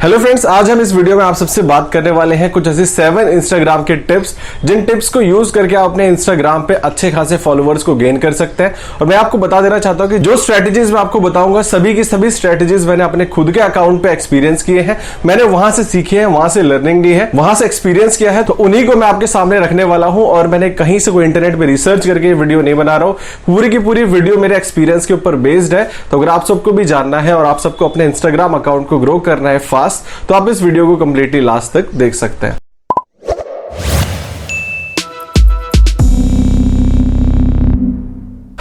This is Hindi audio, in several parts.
हेलो फ्रेंड्स, आज हम इस वीडियो में आप सबसे बात करने वाले हैं कुछ ऐसी 7 इंस्टाग्राम के टिप्स, जिन टिप्स को यूज करके आप अपने इंस्टाग्राम पे अच्छे खासे फॉलोअर्स को गेन कर सकते हैं। और मैं आपको बता देना चाहता हूं कि जो स्ट्रेटेजीज मैं आपको बताऊंगा, सभी की सभी स्ट्रेटेजीज मैंने अपने खुद के अकाउंट पे एक्सपीरियंस किए हैं। मैंने वहां से सीखे हैं, वहां से लर्निंग ली है, वहां से एक्सपीरियंस किया है, तो उन्हीं को मैं आपके सामने रखने वाला हूं। और मैंने कहीं से कोई इंटरनेट पे रिसर्च करके वीडियो नहीं बना रहा हूं, पूरी की पूरी वीडियो मेरे एक्सपीरियंस के ऊपर बेस्ड है। तो अगर आप सबको भी जानना है और आप सबको अपने इंस्टाग्राम अकाउंट को ग्रो करना है फास्ट, तो आप इस वीडियो को कंप्लीटली लास्ट तक देख सकते हैं।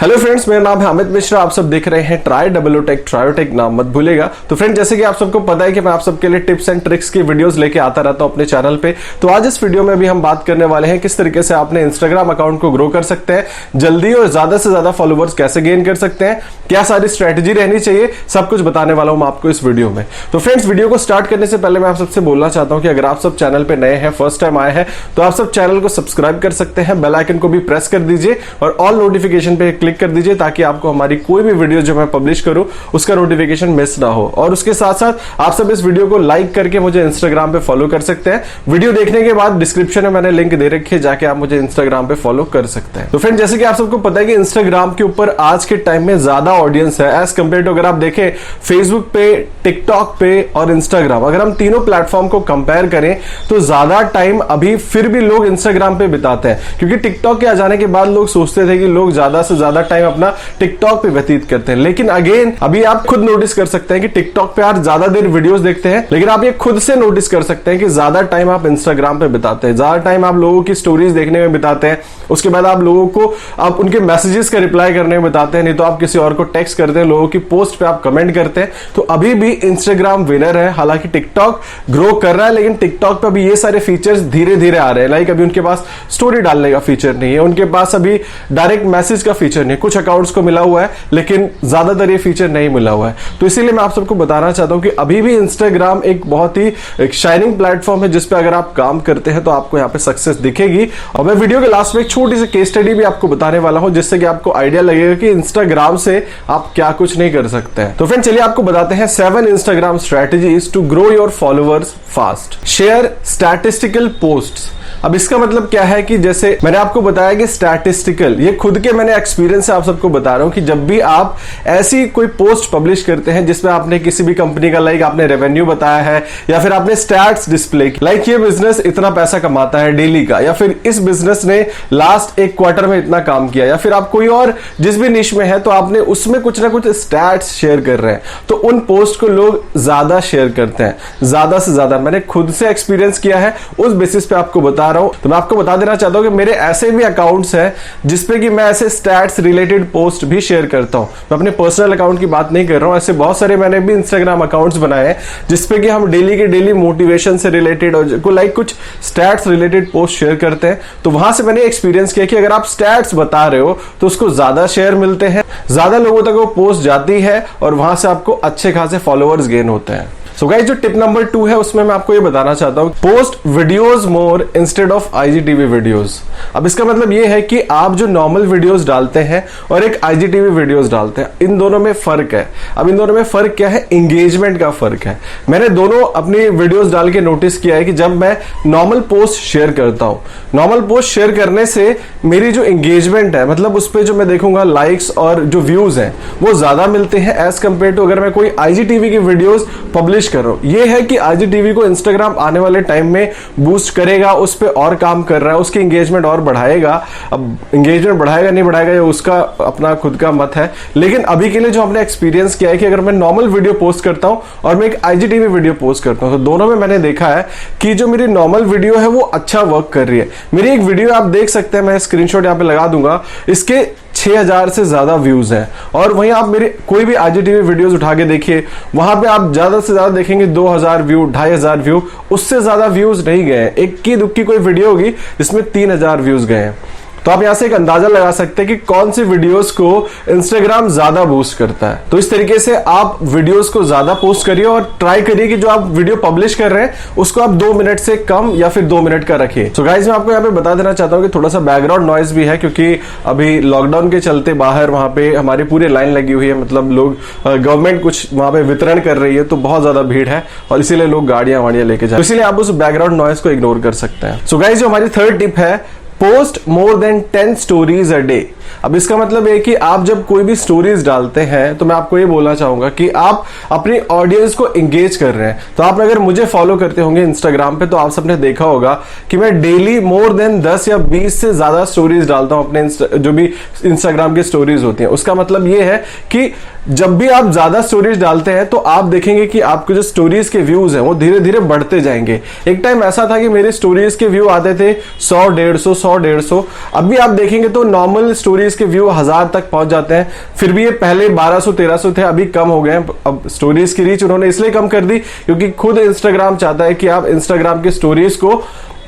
हेलो फ्रेंड्स, मेरा नाम है अमित मिश्रा। आप सब देख रहे हैं ट्रायोटेक, नाम मत भूलेगा। तो फ्रेंड, जैसे कि आप सबको पता है कि मैं आप सबके लिए टिप्स एंड ट्रिक्स की वीडियोस लेके आता रहता हूं अपने चैनल पे। तो आज इस वीडियो में भी हम बात करने वाले हैं किस तरीके से आप अपने इंस्टाग्राम अकाउंट को ग्रो कर सकते हैं, जल्दी और ज्यादा से ज्यादा फॉलोवर्स कैसे गेन कर सकते हैं, क्या सारी स्ट्रेटेजी रहनी चाहिए, सब कुछ बताने वाला हूं मैं आपको इस वीडियो में। तो फ्रेंड्स, वीडियो को स्टार्ट करने से पहले मैं आप सबसे बोलना चाहता हूं कि अगर आप सब चैनल पे नए हैं, फर्स्ट टाइम आए हैं, तो आप सब चैनल को सब्सक्राइब कर सकते हैं, बेल आइकन को भी प्रेस कर दीजिए और ऑल नोटिफिकेशन पे क्लिक कर दीजिए, ताकि आपको हमारी कोई भी वीडियो जो मैं पब्लिश करूं उसका नोटिफिकेशन मिस ना हो। और उसके साथ साथ आप सब इस वीडियो को लाइक करके मुझे इंस्टाग्राम पे फॉलो कर सकते हैं। वीडियो देखने के बाद डिस्क्रिप्शन में मैंने लिंक दे रखी है, जाके आप मुझे इंस्टाग्राम पे फॉलो कर सकते हैं। तो फ्रेंड, जैसे कि आप सबको पता है कि इंस्टाग्राम के ऊपर आज के टाइम में ज्यादा ऑडियंस है एज कंपेयर टू, अगर आप देखें, फेसबुक पे, टिकटॉक पे और इंस्टाग्राम, अगर हम तीनों प्लेटफॉर्म को कंपेयर करें तो ज्यादा टाइम अभी फिर भी लोग इंस्टाग्राम पे बिताते हैं। क्योंकि टिकटॉक के आ जाने के बाद लोग सोचते थे कि लोग ज्यादा से ज्यादा टाइम अपना टिकटॉक पे व्यतीत करते हैं, लेकिन अगेन अभी आप खुद नोटिस कर सकते हैं कि टिकटॉक पे आप ज्यादा देर वीडियोस देखते हैं, लेकिन आप ये खुद से नोटिस कर सकते हैं कि ज्यादा टाइम आप इंस्टाग्राम पे बिताते हैं, ज्यादा टाइम आप लोगों की स्टोरीज देखने में बिताते हैं, उसके बाद आप लोगों को आप उनके मैसेजेस का रिप्लाई करने में बिताते हैं, नहीं तो आप किसी और को टेक्स्ट करते हैं, लोगों की पोस्ट पे आप कमेंट करते हैं। तो अभी भी इंस्टाग्राम विनर है। हालांकि टिकटॉक ग्रो कर रहा है, लेकिन टिकटॉक पे अभी ये सारे फीचर्स धीरे धीरे आ रहे हैं। लाइक अभी उनके पास स्टोरी डालने का फीचर नहीं है, उनके पास अभी डायरेक्ट मैसेज का फीचर नहीं है, कुछ अकाउंट्स को मिला हुआ है लेकिन ज्यादातर ये फीचर नहीं मिला हुआ है। तो इसीलिए मैं आप सबको बताना चाहता हूं कि अभी भी इंस्टाग्राम एक बहुत ही एक शाइनिंग प्लेटफॉर्म है, जिसपे अगर आप काम करते हैं तो आपको यहां पे सक्सेस दिखेगी। और मैं वीडियो के लास्ट में एक छोटी सी केस स्टडी भी आपको बताने वाला हूं, जिससे कि आपको आइडिया लगेगा कि इंस्टाग्राम से आप क्या कुछ नहीं कर सकते हैं। तो फ्रेंड, चलिए आपको बताते हैं 7 Instagram strategies to grow your followers fast. Share statistical posts. अब इसका मतलब क्या है कि जैसे मैंने आपको बताया कि स्टैटिस्टिकल, ये खुद के मैंने एक्सपीरियंस से आप सबको बता रहा हूं कि जब भी आप ऐसी कोई पोस्ट पब्लिश करते हैं जिसमें आपने किसी भी कंपनी का लाइक आपने रेवेन्यू बताया है, या फिर आपने स्टैट्स डिस्प्ले की, लाइक ये बिजनेस इतना पैसा कमाता है डेली का, या फिर इस बिजनेस ने लास्ट एक क्वार्टर में इतना काम किया, या फिर आप कोई और जिस भी निश में है तो आपने उसमें कुछ ना कुछ स्टैट्स शेयर कर रहे हैं, तो उन पोस्ट को लोग ज्यादा शेयर करते हैं, ज्यादा से ज्यादा। मैंने खुद से एक्सपीरियंस किया है, उस बेसिस पे आपको बता रहा हूं। तो मैं आपको बता देना चाहता हूं कि मेरे ऐसे भी अकाउंट्स हैं जिसपे कि मैं ऐसे स्टैट्स रिलेटेड पोस्ट भी शेयर करता हूं। मैं अपने पर्सनल अकाउंट की बात नहीं कर रहा हूं, ऐसे बहुत सारे मैंने भी इंस्टाग्राम अकाउंट्स बनाए हैं जिसपे कि हम डेली के डेली मोटिवेशन से रिलेटेड और लाइक कुछ स्टैट्स रिलेटेड पोस्ट शेयर करते हैं। तो वहां से मैंने एक्सपीरियंस किया कि अगर आप स्टैट्स बता रहे हो तो उसको ज्यादा शेयर मिलते हैं, ज्यादा लोगों तक वो पोस्ट जाती है और वहां से आपको अच्छे खासे फॉलोअर्स गेन होते हैं। सो गाइस, जो टिप नंबर 2 है उसमें मैं आपको ये बताना चाहता हूं, post videos more instead of IGTV videos. अब इसका मतलब ये है कि आप जो नॉर्मल वीडियोस डालते हैं और एक आईजीटीवी वीडियोस डालते हैं, इन दोनों में फर्क है। अब इन दोनों में फर्क क्या है? एंगेजमेंट का फर्क है। मैंने दोनों अपनी वीडियोस डाल के नोटिस किया है कि जब मैं नॉर्मल पोस्ट शेयर करता हूं, नॉर्मल पोस्ट शेयर करने से मेरी जो एंगेजमेंट है, मतलब उस पर जो मैं देखूंगा लाइक्स और जो व्यूज हैं, वो ज्यादा मिलते हैं एज कंपेयर टू अगर मैं कोई आईजीटीवी की वीडियोस पब्लिश कर रहा हूं। ये है कि आईजीटीवी को इंस्टाग्राम आने वाले टाइम में बूस्ट करेगा, उस पर और काम कर रहा है, उसकी एंगेजमेंट और बढ़ाएगा। अब एंगेजमेंट बढ़ाएगा नहीं बढ़ाएगा ये उसका अपना खुद का मत है, लेकिन अभी के लिए जो हमने एक्सपीरियंस किया है कि अगर मैं नॉर्मल वीडियो पोस्ट करता हूं और मैं एक आईजीटीवी वीडियो पोस्ट करता हूं, तो दोनों में मैंने देखा है कि जो मेरी नॉर्मल वीडियो है वो अच्छा वर्क कर रही है। मेरी एक वीडियो आप देख सकते हैं, मैं स्क्रीनशॉट यहां पे लगा दूंगा, इसके 6000 से ज्यादा व्यूज हैं। और वहीं आप मेरे कोई भी आईजीटीवी वीडियोस उठा के देखिए, वहां पे आप ज्यादा से ज्यादा देखेंगे 2000 व्यू, 2500 व्यू, उससे ज्यादा व्यूज नहीं गए। इक्की दुक्की कोई वीडियो होगी जिसमें 3000 व्यूज गए हैं। तो आप यहां से एक अंदाजा लगा सकते हैं कि कौन सी वीडियोस को इंस्टाग्राम ज्यादा बूस्ट करता है। तो इस तरीके से आप वीडियोस को ज्यादा पोस्ट करिए और ट्राई करिए कि जो आप वीडियो पब्लिश कर रहे हैं उसको आप 2 मिनट से कम या फिर 2 मिनट का रखिए। सो गाइस, मैं आपको यहाँ पे बता देना चाहता हूँ कि थोड़ा सा बैकग्राउंड नॉइज भी है, क्योंकि अभी लॉकडाउन के चलते बाहर वहां पे हमारी पूरी लाइन लगी हुई है, मतलब लोग गवर्नमेंट कुछ वहां पे वितरण कर रही है, तो बहुत ज्यादा भीड़ है और इसीलिए लोग गाड़ियां वाड़ियां लेके जाए, तो इसीलिए आप उस बैकग्राउंड नॉइज को इग्नोर कर सकते हैं। सो गाइस, जो हमारी थर्ड टिप है, post more than 10 stories a day. अब इसका मतलब है कि आप जब कोई भी स्टोरीज डालते हैं तो मैं आपको ये बोलना चाहूंगा कि आप अपनी ऑडियंस को एंगेज कर रहे हैं। तो आप अगर मुझे फॉलो करते होंगे इंस्टाग्राम पे तो आप सबने देखा होगा कि मैं डेली मोर देन 10 या 20 से ज्यादा स्टोरीज डालता हूं अपने जो भी इंस्टाग्राम की स्टोरीज होती हैं। उसका मतलब ये है कि जब भी आप ज्यादा स्टोरीज डालते हैं तो आप देखेंगे कि आपके जो स्टोरीज के व्यूज हैं वो धीरे धीरे बढ़ते जाएंगे। एक टाइम ऐसा था कि मेरे स्टोरीज के व्यू आते थे 100, 150, अभी आप देखेंगे तो नॉर्मल स्टोरीज के व्यू 1000 तक पहुंच जाते हैं। फिर भी ये पहले 1200, 1300 थे, अभी कम हो गए हैं। अब स्टोरीज की रीच उन्होंने इसलिए कम कर दी क्योंकि खुद इंस्टाग्राम चाहता है कि आप इंस्टाग्राम की स्टोरीज को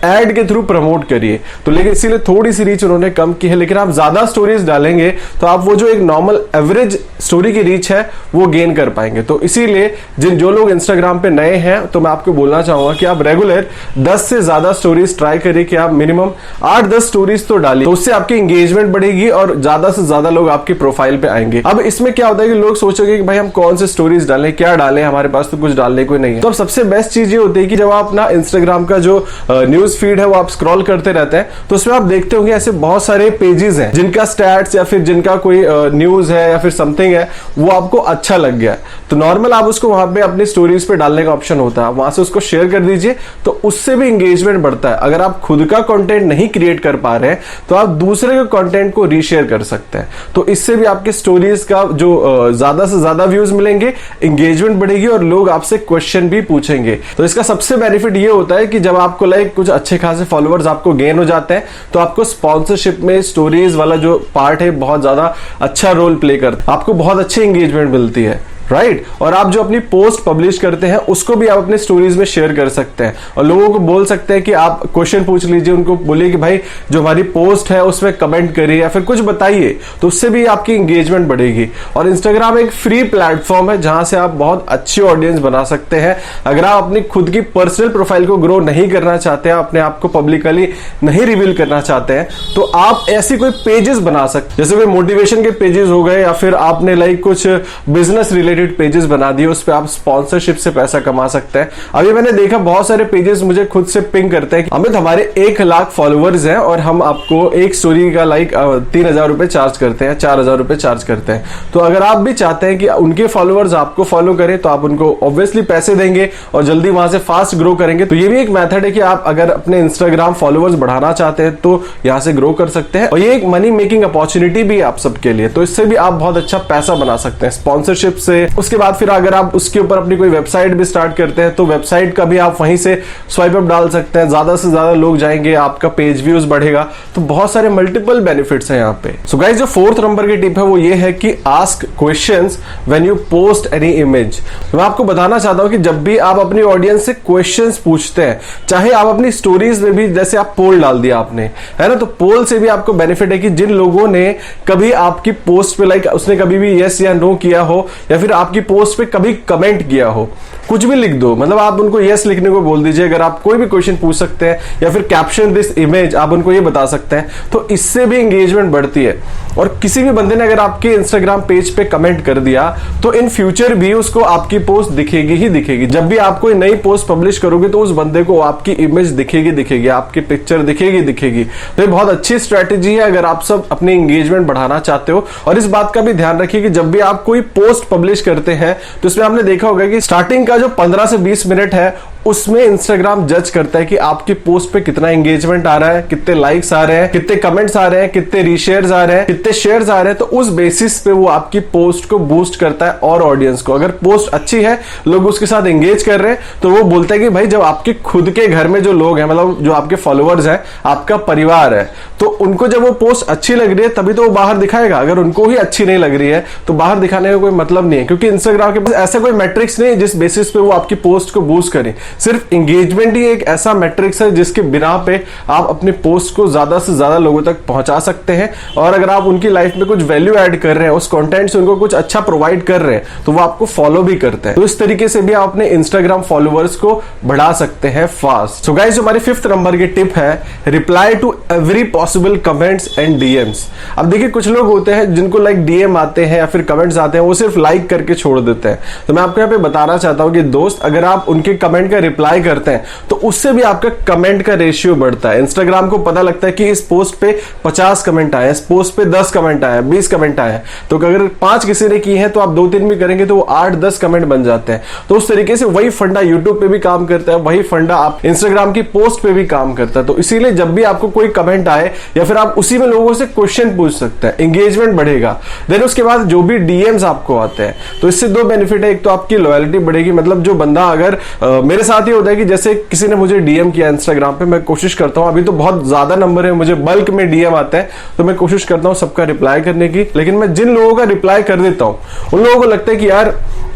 एड के थ्रू प्रमोट करिए, तो लेकिन इसीलिए थोड़ी सी रीच उन्होंने कम की है। लेकिन आप ज्यादा स्टोरीज डालेंगे तो आप वो जो एक नॉर्मल एवरेज स्टोरी की रीच है वो गेन कर पाएंगे। तो इसीलिए जो लोग इंस्टाग्राम पे नए हैं तो मैं आपको बोलना चाहूंगा कि आप रेगुलर 10 से ज्यादा स्टोरीज ट्राई करिए कि आप मिनिमम 8-10 स्टोरीज तो डालिए, तो उससे आपकी एंगेजमेंट बढ़ेगी और ज्यादा से ज्यादा लोग आपकी प्रोफाइल पे आएंगे। अब इसमें क्या होता है कि लोग सोचेंगे कि भाई हम कौन से स्टोरीज डालें, क्या डालें, हमारे पास तो कुछ डालने को नहीं है। तो सबसे बेस्ट चीज ये होती है कि जब आप अपना इंस्टाग्राम का जो न्यूज फीड है वो आप स्क्रॉल करते रहते हैं तो उसमें आप देखते होंगे ऐसे बहुत सारे पेजेस हैं जिनका स्टैट्स या फिर जिनका कोई न्यूज है या फिर समथिंग है वो आपको अच्छा लग गया, तो नॉर्मल आप उसको वहां पे अपनी स्टोरीज पे डालने का ऑप्शन होता है, वहां से उसको शेयर कर दीजिए, तो उससे भी एंगेजमेंट बढ़ता है। अगर आप खुद का कंटेंट नहीं क्रिएट कर पा रहे हैं तो आप दूसरे के कंटेंट को रीशेयर कर सकते हैं, तो इससे भी आपके स्टोरीज का जो ज्यादा से ज्यादा व्यूज मिलेंगे, एंगेजमेंट बढ़ेगी और लोग आपसे क्वेश्चन भी पूछेंगे। तो इसका सबसे बेनिफिट ये होता है कि जब आपको लाइक कुछ अच्छे खासे फॉलोअर्स आपको गेन हो जाते हैं तो आपको स्पॉन्सरशिप में स्टोरीज वाला जो पार्ट है बहुत ज्यादा अच्छा रोल प्ले करता है, आपको बहुत अच्छी एंगेजमेंट मिलती है, राइट। और आप जो अपनी पोस्ट पब्लिश करते हैं उसको भी आप अपने स्टोरीज में शेयर कर सकते हैं और लोगों को बोल सकते हैं कि आप क्वेश्चन पूछ लीजिए, उनको बोलिए कि भाई जो हमारी पोस्ट है उसमें कमेंट करिए या फिर कुछ बताइए, तो उससे भी आपकी एंगेजमेंट बढ़ेगी। और इंस्टाग्राम एक फ्री प्लेटफॉर्म है जहां से आप बहुत अच्छी ऑडियंस बना सकते हैं। अगर आप अपनी खुद की पर्सनल प्रोफाइल को ग्रो नहीं करना चाहते हैं, अपने आप को पब्लिकली नहीं रिवील करना चाहते हैं, तो आप ऐसी कोई पेजेस बना सकते हैं, जैसे कोई मोटिवेशन के पेजेस हो गए या फिर आपने लाइक कुछ बिजनेस रिलेटेड पेजेस बना दिए, उस पे आप स्पॉन्सरशिप से पैसा कमा सकते हैं। अभी मैंने देखा बहुत सारे पेजेस मुझे खुद से पिंग करते हैं कि अमित हमारे 1 लाख फॉलोअर्स हैं और हम आपको एक स्टोरी का लाइक 3000 रुपए चार्ज करते हैं, 4000 रुपए चार्ज करते हैं। तो अगर आप भी चाहते हैं कि उनके फॉलोअर्स आपको फॉलो करें तो आप उनको ऑब्वियसली पैसे देंगे और जल्दी वहां से फास्ट ग्रो करेंगे। तो ये भी एक मेथड है कि आप अगर अपने इंस्टाग्राम फॉलोअर्स बढ़ाना चाहते हैं तो यहां से ग्रो कर सकते हैं और ये एक मनी मेकिंग अपॉर्चुनिटी भी है आप सबके लिए, तो इससे भी आप बहुत अच्छा पैसा बना सकते हैं स्पॉन्सरशिप से। उसके बाद फिर अगर आप उसके ऊपर अपनी कोई वेबसाइट भी स्टार्ट करते हैं तो वेबसाइट का भी आप वहीं से स्वाइप अप डाल सकते हैं, ज्यादा से ज्यादा लोग जाएंगे, आपका पेज व्यूज बढ़ेगा, तो बहुत सारे मल्टीपल बेनिफिट्स हैं यहाँ पे। सो गाइस, जो 4th नंबर की टिप है वो ये है कि ask questions when you post any image. मैं आपको बताना चाहता हूं कि जब भी आप अपनी ऑडियंस से क्वेश्चंस पूछते हैं, चाहे आप अपनी स्टोरीज में भी, जैसे आप पोल डाल दिया आपने, है ना, तो पोल से भी आपको बेनिफिट है कि जिन लोगों ने कभी आपकी पोस्ट पे लाइक उसने कभी भी यस या नो किया हो या फिर आपकी पोस्ट पे कभी कमेंट किया हो, कुछ भी लिख दो, मतलब आप उनको यस लिखने को बोल दीजिए। अगर आप कोई भी क्वेश्चन पूछ सकते हैं या फिर कैप्शन दिस इमेज आप उनको ये बता सकते हैं, तो इससे भी एंगेजमेंट बढ़ती है। और किसी भी बंदे ने अगर आपके इंस्टाग्राम पेज पे कमेंट कर दिया तो इन फ्यूचर भी उसको आपकी पोस्ट दिखेगी ही दिखेगी। जब भी आप कोई नई पोस्ट पब्लिश करोगे तो उस बंदे को आपकी इमेज दिखेगी, आपकी पिक्चर दिखेगी। तो ये बहुत अच्छी स्ट्रेटेजी है अगर आप सब अपनी एंगेजमेंट बढ़ाना चाहते हो। और इस बात का भी ध्यान रखिए कि जब भी आप कोई पोस्ट पब्लिश करते हैं तो इसमें आपने देखा होगा कि स्टार्टिंग का जो 15 से 20 मिनट है उसमें इंस्टाग्राम जज करता है कि आपकी पोस्ट पे कितना एंगेजमेंट आ रहा है, कितने लाइक्स आ रहे हैं, कितने कमेंट्स आ रहे हैं, कितने रीशेयर्स आ रहे हैं, कितने शेयर्स आ रहे हैं। तो उस बेसिस पे वो आपकी पोस्ट को बूस्ट करता है और ऑडियंस को। अगर पोस्ट अच्छी है, लोग उसके साथ एंगेज कर रहे हैं, तो वो बोलता है कि भाई जब आपके खुद के घर में जो लोग हैं, मतलब जो आपके फॉलोअर्स हैं, आपका परिवार है, तो उनको जब वो पोस्ट अच्छी लग रही है तभी तो वो बाहर दिखाएगा। अगर उनको ही अच्छी नहीं लग रही है तो बाहर दिखाने का कोई मतलब नहीं है, क्योंकि इंस्टाग्राम के पास ऐसा कोई मैट्रिक्स नहीं है जिस बेसिस पे वो आपकी पोस्ट को बूस्ट करे। सिर्फ एंगेजमेंट ही एक ऐसा मैट्रिक्स है जिसके बिना पे आप अपने पोस्ट को ज्यादा से ज्यादा लोगों तक पहुंचा सकते हैं। और अगर आप उनकी लाइफ में कुछ वैल्यू ऐड कर रहे हैं, उस कंटेंट से उनको कुछ अच्छा प्रोवाइड कर रहे हैं, तो वो आपको फॉलो भी करते हैं। तो इस तरीके से भी आप अपने इंस्टाग्राम फॉलोअर्स को बढ़ा सकते हैं फास्ट। सो गाइस, जो हमारी 5th नंबर की टिप है, reply to every possible comments and DMs. अब देखिए, कुछ लोग होते हैं जिनको लाइक डीएम आते हैं या फिर कमेंट्स आते हैं, वो सिर्फ लाइक करके छोड़ देते हैं। तो मैं आपको यहाँ पे बताना चाहता हूं कि दोस्त, अगर आप उनके कमेंट का रिप्लाई करते हैं तो उससे भी आपका कमेंट का रेशियो बढ़ता है। इंस्टाग्राम को पता लगता है कि इस पोस्ट पे 50 कमेंट आए, इस पोस्ट पे 10 कमेंट आए, 20 कमेंट आए, तो अगर 5 किसी ने की है तो आप 2-3 भी करेंगे तो वो 8-10 कमेंट बन जाते हैं। तो उस तरीके से वही फंडा यूट्यूब पे भी काम करता है, वही फंडा आप इंस्टाग्राम की पोस्ट पे भी काम करता है। तो इसीलिए जब भी आपको कोई कमेंट आए या फिर आप उसी में लोगों से क्वेश्चन पूछ सकते हैं, एंगेजमेंट बढ़ेगा। देन उसके बाद जो भी डीएम्स आपको आते हैं, तो इससे 2 बेनिफिट है। एक तो आपकी लॉयल्टी बढ़ेगी, मतलब जो बंदा अगर मेरे साथ ही होता है कि जैसे किसी ने मुझे डीएम किया इंस्टाग्राम पे, मैं कोशिश करता हूं, अभी तो बहुत ज्यादा नंबर है, मुझे बल्क में डीएम आते हैं, तो मैं कोशिश करता हूं सबका रिप्लाई करने की। लेकिन मैं जिन लोगों का रिप्लाई कर देता हूं, उन लोगों को लगता है कि यार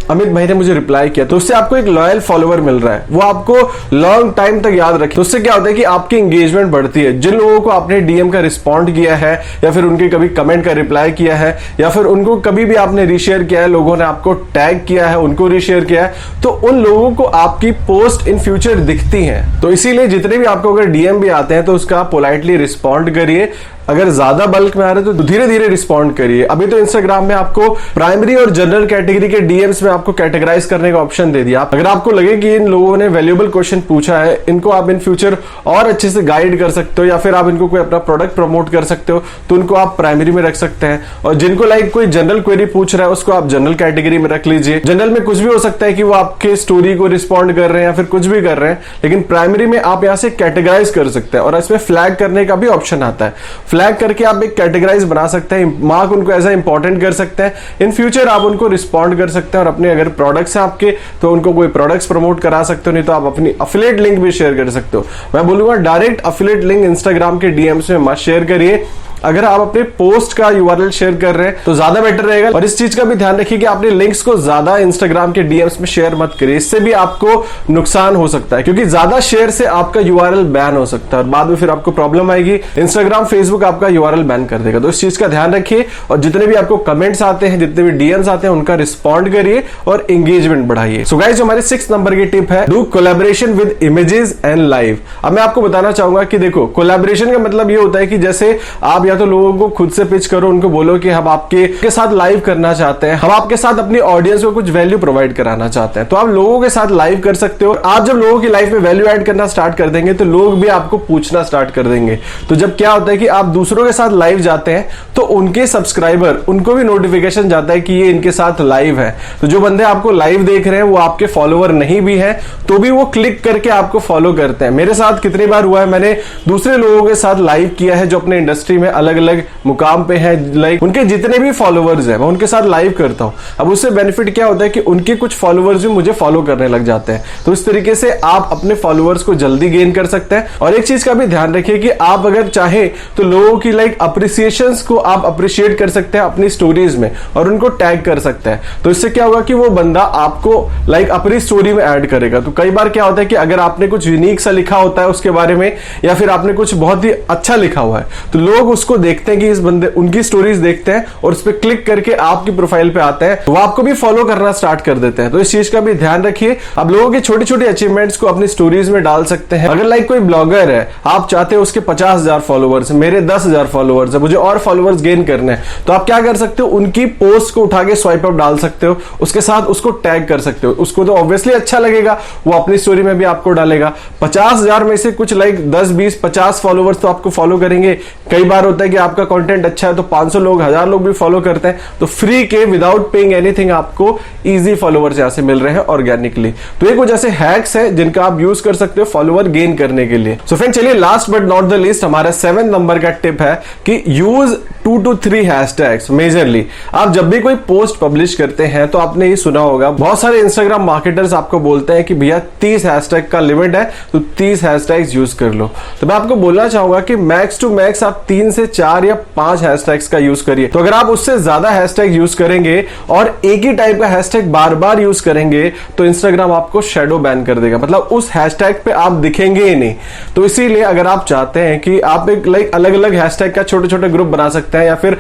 अमित भाई ने मुझे रिप्लाई किया, तो उससे आपको एक लॉयल फॉलोअर मिल रहा है, वो आपको लॉन्ग टाइम तक याद रखे। तो उससे क्या होता है कि आपकी एंगेजमेंट बढ़ती है। जिन लोगों को आपने डीएम का रिस्पॉन्ड किया है या फिर उनके कभी कमेंट का रिप्लाई किया है या फिर उनको कभी भी आपने रीशेयर किया है, लोगों ने आपको टैग किया है, उनको रीशेयर किया है, तो उन लोगों को आपकी पोस्ट इन फ्यूचर दिखती है। तो इसीलिए जितने भी आपको अगर डीएम भी आते हैं तो उसका पोलाइटली रिस्पॉन्ड करिए। अगर ज्यादा बल्क में आ रहे हैं तो धीरे धीरे रिस्पॉन्ड करिए। अभी तो इंस्टाग्राम में आपको प्राइमरी और जनरल कैटेगरी के डीएम्स में आपको कैटेगराइज करने का ऑप्शन दे दिया। अगर आपको लगे कि इन लोगों ने वैल्यूएबल क्वेश्चन पूछा है, इनको आप इन फ्यूचर और अच्छे से गाइड कर सकते हो या फिर आप इनको कोई अपना प्रोडक्ट प्रमोट कर सकते हो, तो उनको आप प्राइमरी में रख सकते हैं। और जिनको लाइक कोई जनरल क्वेरी पूछ रहा है, उसको आप जनरल कैटेगरी में रख लीजिए। जनरल में कुछ भी हो सकता है कि वो आपके स्टोरी को रिस्पॉन्ड कर रहे हैं या फिर कुछ भी कर रहे हैं, लेकिन प्राइमरी में आप यहाँ से कैटेगराइज कर सकते हैं। और इसमें फ्लैग करने का भी ऑप्शन आता है। फ्लैग करके आप एक कैटेगराइज बना सकते हैं, मार्क उनको ऐसा इंपॉर्टेंट कर सकते हैं। इन फ्यूचर आप उनको रिस्पॉन्ड कर सकते हैं और अपने अगर प्रोडक्ट्स हैं आपके तो उनको कोई प्रोडक्ट्स प्रमोट करा सकते हो, नहीं तो आप अपनी अफिलिएट लिंक भी शेयर कर सकते हो। मैं बोलूंगा डायरेक्ट अफिलिएट लिंक इंस्टाग्राम के डीएम्स में मत शेयर करिए। अगर आप अपने पोस्ट का यूआरएल शेयर कर रहे हैं तो ज्यादा बेटर रहेगा। और इस चीज का भी ध्यान रखिए कि आपने लिंक्स को ज्यादा इंस्टाग्राम के डीएम्स में शेयर मत करिए, इससे भी आपको नुकसान हो सकता है, क्योंकि ज्यादा शेयर से आपका यूआरएल बैन हो सकता है और बाद में फिर आपको प्रॉब्लम आएगी, इंस्टाग्राम फेसबुक आपका यूआरएल बैन कर देगा। तो इस चीज का ध्यान रखिए और जितने भी आपको कमेंट्स आते हैं, जितने भी डीएम्स आते हैं, उनका रिस्पॉन्ड करिए और एंगेजमेंट बढ़ाइए। सो गाइस, हमारे 6 नंबर की टिप है, do collaboration with images and live. अब मैं आपको बताना चाहूंगा कि देखो, कोलैबोरेशन का मतलब ये होता है कि जैसे आप या तो लोगों को खुद से पिच करो, उनको बोलो कि हम आपके साथ लाइव करना चाहते हैं, हम आपके साथ अपनी ऑडियंस को कुछ वैल्यू प्रोवाइड कराना चाहते हैं, तो आप लोगों के साथ लाइव कर सकते हो। आप जब लोगों की लाइफ में वैल्यू ऐड करना स्टार्ट कर देंगे तो लोग भी आपको पूछना स्टार्ट कर देंगे। तो जब क्या होता है कि आप दूसरों के साथ लाइव जाते हैं तो उनके सब्सक्राइबर, उनको भी नोटिफिकेशन जाता है कि ये इनके साथ लाइव है। तो जो बंदे आपको लाइव देख रहे हैं वो आपके फॉलोअर नहीं भी है तो भी वो क्लिक करके आपको फॉलो करते हैं। मेरे साथ कितनी बार हुआ है, मैंने दूसरे लोगों के साथ लाइव किया है जो अपने इंडस्ट्री में अलग अलग मुकाम पे है, लाइक उनके जितने भी फॉलोवर्स हैं मैं उनके साथ लाइव करता हूं। अब उससे बेनिफिट क्या होता है कि उनके कुछ फॉलोवर्स भी मुझे फॉलो करने लग जाते हैं। तो इस तरीके से आप अपने फॉलोवर्स को जल्दी गेन कर सकते हैं। और एक चीज का भी ध्यान रखिए कि आप अगर चाहे तो लोगों की लाइक अप्रिसिएशंस को आप अप्रिशिएट कर सकते हैं अपनी स्टोरीज में और उनको टैग कर सकते हैं। तो इससे क्या होगा कि वो बंदा आपको लाइक अपनी स्टोरी में ऐड करेगा। तो कई बार क्या होता है कि अगर आपने कुछ यूनिक सा लिखा होता है उसके बारे में या फिर आपने कुछ बहुत ही अच्छा लिखा हुआ है तो लोग उसको देखते हैं कि इस बंदे, उनकी स्टोरीज देखते हैं और उस पर क्लिक करके आपकी प्रोफाइल पे आते हैं, तो वो आपको भी फॉलो करना स्टार्ट कर देते हैं। तो इस चीज का भी ध्यान रखिए। आप लोगों की छोटी छोटी अचीवमेंट्स को अपनी स्टोरीज में डाल सकते हैं। अगर लाइक कोई ब्लॉगर है, आप चाहते हो उसके 50,000 फॉलोवर्स, मेरे 10,000 फॉलोवर्स है, मुझे और फॉलोवर्स गेन करने हैं, तो आप क्या कर सकते हो, उनकी पोस्ट को उठा के स्वाइप अप डाल सकते हो, उसके साथ उसको टैग कर सकते हो। उसको तो ऑब्वियसली अच्छा लगेगा, वो अपनी स्टोरी में भी आपको डालेगा। 50,000 में से कुछ लाइक 10, 20, 50 फॉलोवर्स तो आपको फॉलो करेंगे। कई बार होता है कि आपका कंटेंट अच्छा है तो 500 लोग, 1000 लोग भी फॉलो करते हैं। तो फ्री के विदाउट पेइंग एनीथिंग आपको इजी फॉलोवर्स यहां से मिल रहे हैं ऑर्गेनिकली। तो एक वजह से हैक्स है जिनका आप यूज कर सकते हो फॉलोवर गेन करने के लिए। सो फ्रेंड, चलिए last but not the least हमारा 7 नंबर का टिप है कि यूज 2 to 3 हैशटैग्स मेजरली। आप जब भी कोई पोस्ट पब्लिश करते हैं तो आपने ये सुना होगा, बहुत सारे इंस्टाग्राम मार्केटर्स आपको बोलते हैं कि भैया 30 हैशटैग का लिमिट है, तो 30 हैशटैग्स यूज कर लो। तो मैं आपको बोलना चाहूंगा कि मैक्स टू मैक्स आप 3 से 4 या 5 हैशटैग्स का यूज करिए। तो अगर आप उससे ज्यादा हैशटैग यूज करेंगे और एक ही टाइप का हैशटैग बार बार यूज करेंगे तो इंस्टाग्राम आपको शैडो बैन कर देगा, मतलब उस हैशटैग पे आप दिखेंगे ही नहीं। तो इसीलिए अगर आप चाहते हैं कि आप एक अलग अलग हैशटैग का छोटे छोटे ग्रुप बना सकते हैं, या फिर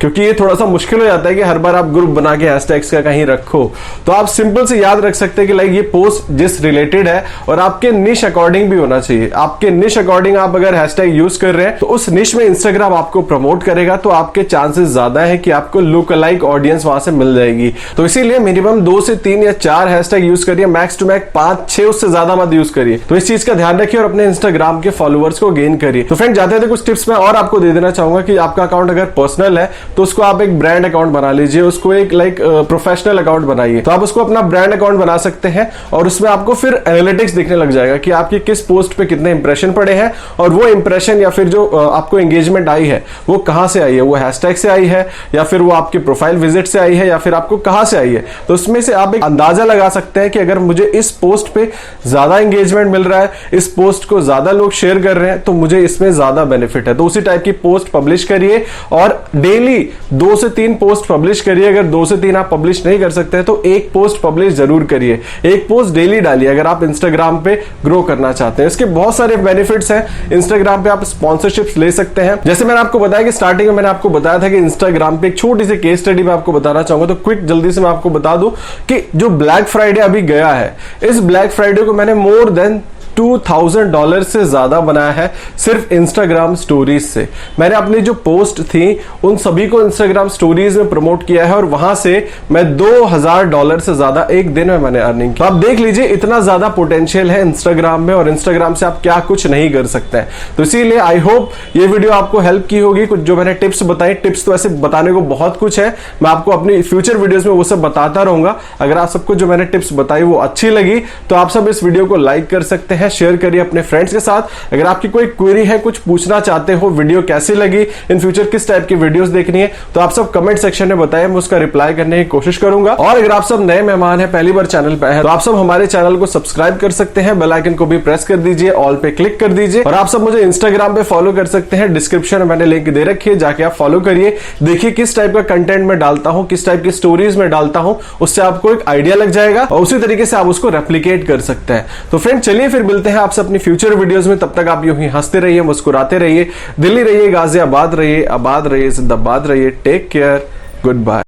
क्योंकि ये थोड़ा सा मुश्किल हो जाता है कि हर बार आप ग्रुप बना के हैशटैग्स का कहीं रखो, तो आप सिंपल से याद रख सकते हैं कि ये पोस्ट जिस रिलेटेड है और आपके निश अकॉर्डिंग भी होना चाहिए। आपके निश अकॉर्डिंग आप अगर हैशटैग यूज कर रहे हैं तो उस निश में इंस्टाग्राम आपको प्रमोट करेगा, तो आपके चांसेस ज्यादा है कि आपको लुक अलाइक ऑडियंस वहां से मिल जाएगी। तो इसीलिए मिनिमम 2 से 3 या 4 हैशटैग यूज करिए, मैक्स टू मैक्स 5-6, उससे ज्यादा मत यूज करिए। तो इस चीज का ध्यान रखिए और अपने इंस्टाग्राम के फॉलोअर्स को गेन करिए। तो फ्रेंड, जाते थे कुछ टिप्स मैं और आपको दे देना चाहूंगा कि आपका अकाउंट अगर पर्सनल है तो उसको आप एक ब्रांड अकाउंट बना लीजिए, उसको एक प्रोफेशनल अकाउंट बनाइए। तो आप उसको अपना ब्रांड अकाउंट बना सकते हैं और उसमें आपको फिर एनालिटिक्स दिखने लग जाएगा कि आपकी किस पोस्ट पे कितने इंप्रेशन पड़े हैं, और वो इंप्रेशन या फिर जो आपको एंगेजमेंट आई है वो कहां से आई है, वो हैशटैग से आई है या फिर वो आपके प्रोफाइल विजिट से आई है या फिर आपको कहां से आई है। तो उसमें से आप एक अंदाजा लगा सकते हैं कि अगर मुझे इस पोस्ट पे ज्यादा एंगेजमेंट मिल रहा है, इस पोस्ट को ज्यादा लोग शेयर कर रहे हैं, तो मुझे इसमें ज्यादा बेनिफिट है। तो उसी टाइप की पोस्ट पब्लिश करिए और डेली 2 से 3 पोस्ट पब्लिश करिए। अगर 2 से 3 आप पब्लिश नहीं कर सकते हैं तो एक पोस्ट पब्लिश जरूर करिए, एक पोस्ट डेली डालिए अगर आप इंस्टाग्राम पे ग्रो करना चाहते हैं। इसके बहुत सारे बेनिफिट्स हैं। इंस्टाग्राम पे आप स्पॉन्सरशिप्स ले सकते हैं। जैसे मैंने आपको बताया कि स्टार्टिंग में मैंने आपको बताया था कि इंस्टाग्राम पे एक छोटी सी केस स्टडी में आपको बताना चाहूंगा, तो क्विक जल्दी से मैं आपको बता दूं कि जो ब्लैक फ्राइडे अभी गया है, इस ब्लैक फ्राइडे को मैंने मोर देन $2000 से ज्यादा बनाया है सिर्फ इंस्टाग्राम स्टोरीज से। मैंने अपनी जो पोस्ट थी उन सभी को इंस्टाग्राम स्टोरीज में प्रमोट किया है और वहां से मैं $2000 से ज्यादा एक दिन में मैंने अर्निंग की। तो आप देख लीजिए इतना ज्यादा पोटेंशियल है इंस्टाग्राम में, और इंस्टाग्राम से आप क्या कुछ नहीं कर सकते हैं। तो इसीलिए आई होप ये वीडियो आपको हेल्प की होगी। कुछ जो मैंने टिप्स बताई, टिप्स तो ऐसे बताने को बहुत कुछ है, मैं आपको अपनी फ्यूचर वीडियोस में वो सब बताता रहूंगा। अगर आप सबको जो मैंने टिप्स बताई वो अच्छी लगी तो आप सब इस वीडियो को लाइक कर सकते हैं, शेयर करिए अपने फ्रेंड्स के साथ। अगर आपकी कोई क्वेरी है, कुछ पूछना चाहते हो, वीडियो कैसी लगी, इन फ्यूचर किस टाइप की वीडियोस देखनी है, तो आप सब कमेंट सेक्शन में बताएं, मैं उसका रिप्लाई करने की कोशिश करूंगा। और अगर आप सब नए मेहमान हैं, पहली बार चैनल पे हैं, तो आप सब हमारे चैनल को सब्सक्राइब कर सकते हैं, बेल आइकन को भी प्रेस कर दीजिए, ऑल पे क्लिक कर दीजिए। और आप सब मुझे इंस्टाग्राम पे फॉलो कर सकते हैं, डिस्क्रिप्शन में मैंने लिंक दे रखी है, जाके आप फॉलो करिए। देखिए किस टाइप का कंटेंट में डालता हूं, किस टाइप की स्टोरीज में डालता हूं, उससे आपको एक आइडिया लग जाएगा और उसी तरीके से आप उसको रेप्लिकेट कर सकते हैं। तो फ्रेंड, चलिए फिर मिलते हैं आपसे अपनी फ्यूचर वीडियोस में। तब तक आप यूं ही हंसते रहिए, मुस्कुराते रहिए, दिल्ली रहिए, गाजियाबाद रहिए, आबाद रहिए, जिंदाबाद रहिए। Take care, good bye.